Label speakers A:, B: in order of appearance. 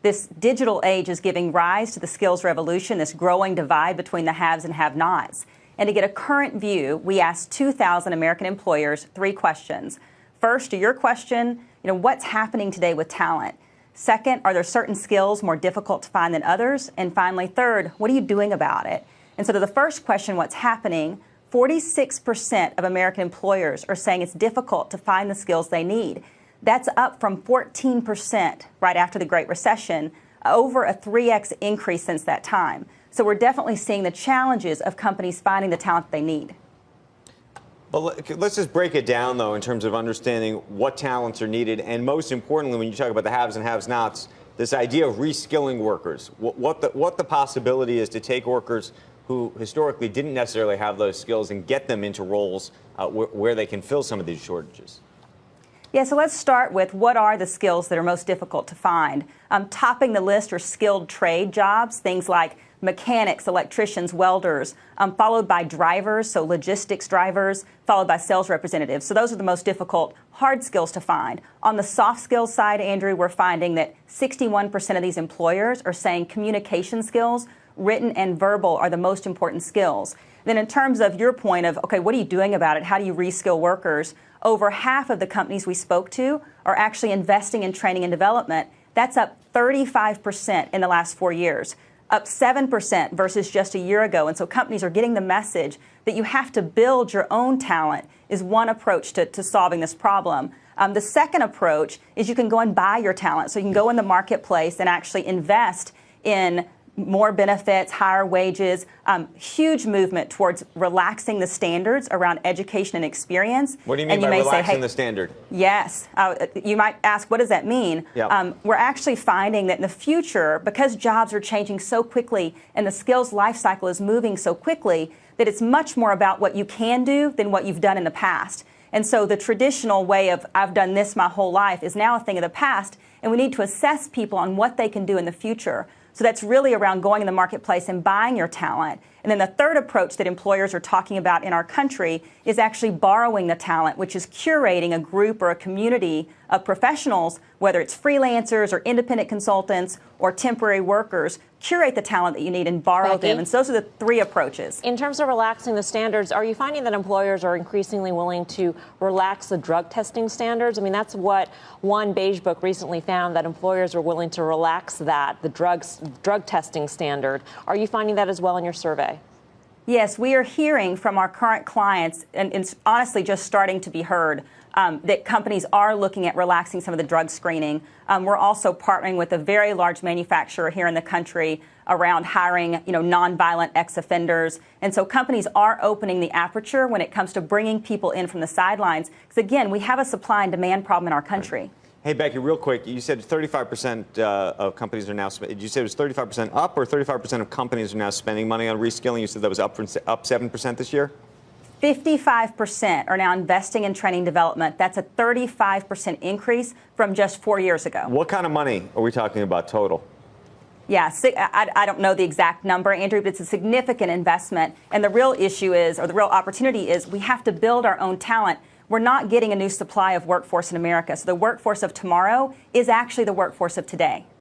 A: This digital age is giving rise to the skills revolution, this growing divide between the haves and have-nots. And to get a current view, we asked 2,000 American employers 3 questions. First, to your question, what's happening today with talent? Second, are there certain skills more difficult to find than others? And finally, third, what are you doing about it? And so to the first question, what's happening, 46% of American employers are saying it's difficult to find the skills they need. That's up from 14% right after the Great Recession, over a 3x increase since that time. So we're definitely seeing the challenges of companies finding the talent they need.
B: Well, let's just break it down, though, in terms of understanding what talents are needed. And most importantly, when you talk about the haves and have-nots, this idea of reskilling workers, what the possibility is to take workers who historically didn't necessarily have those skills and get them into roles where they can fill some of these shortages.
A: Yeah, so let's start with what are the skills that are most difficult to find. Topping the list are skilled trade jobs, things like mechanics, electricians, welders, followed by drivers, so logistics drivers, followed by sales representatives. So those are the most difficult hard skills to find. On the soft skills side, Andrew, we're finding that 61% of these employers are saying communication skills, written and verbal, are the most important skills. Then in terms of your point of, okay, what are you doing about it? How do you reskill workers? Over half of the companies we spoke to are actually investing in training and development. That's up 35% in the last 4 years, up 7% versus just a year ago. And so companies are getting the message that you have to build your own talent is one approach to solving this problem. The second approach is you can go and buy your talent. So you can go in the marketplace and actually invest in more benefits, higher wages, huge movement towards relaxing the standards around education and experience.
B: What do you mean by relaxing the standard?
A: Yes. You might ask, what does that mean?
B: Yep.
A: We're actually finding that in the future, because jobs are changing so quickly and the skills life cycle is moving so quickly, that it's much more about what you can do than what you've done in the past. And so the traditional way of I've done this my whole life is now a thing of the past, and we need to assess people on what they can do in the future. So that's really around going in the marketplace and buying your talent. And then the third approach that employers are talking about in our country is actually borrowing the talent, which is curating a group or a community of professionals, whether it's freelancers or independent consultants or temporary workers, curate the talent that you need and borrow them. And so those are the 3 approaches.
C: In terms of relaxing the standards, are you finding that employers are increasingly willing to relax the drug testing standards? I mean, that's what one Beige Book recently found, that employers are willing to relax the drug testing standard. Are you finding that as well in your survey?
A: Yes, we are hearing from our current clients, and it's honestly just starting to be heard, that companies are looking at relaxing some of the drug screening. We're also partnering with a very large manufacturer here in the country around hiring, nonviolent ex-offenders. And so companies are opening the aperture when it comes to bringing people in from the sidelines. Because again, we have a supply and demand problem in our country.
B: Hey, Becky, real quick, you said 35% of companies are now, did you say it was 35% up, or 35% of companies are now spending money on reskilling? You said that was up 7% this year?
A: 55% are now investing in training development. That's a 35% increase from just 4 years ago.
B: What kind of money are we talking about total?
A: Yeah, I don't know the exact number, Andrew, but it's a significant investment. And the real issue is, or the real opportunity is, we have to build our own talent. We're not getting a new supply of workforce in America. So the workforce of tomorrow is actually the workforce of today.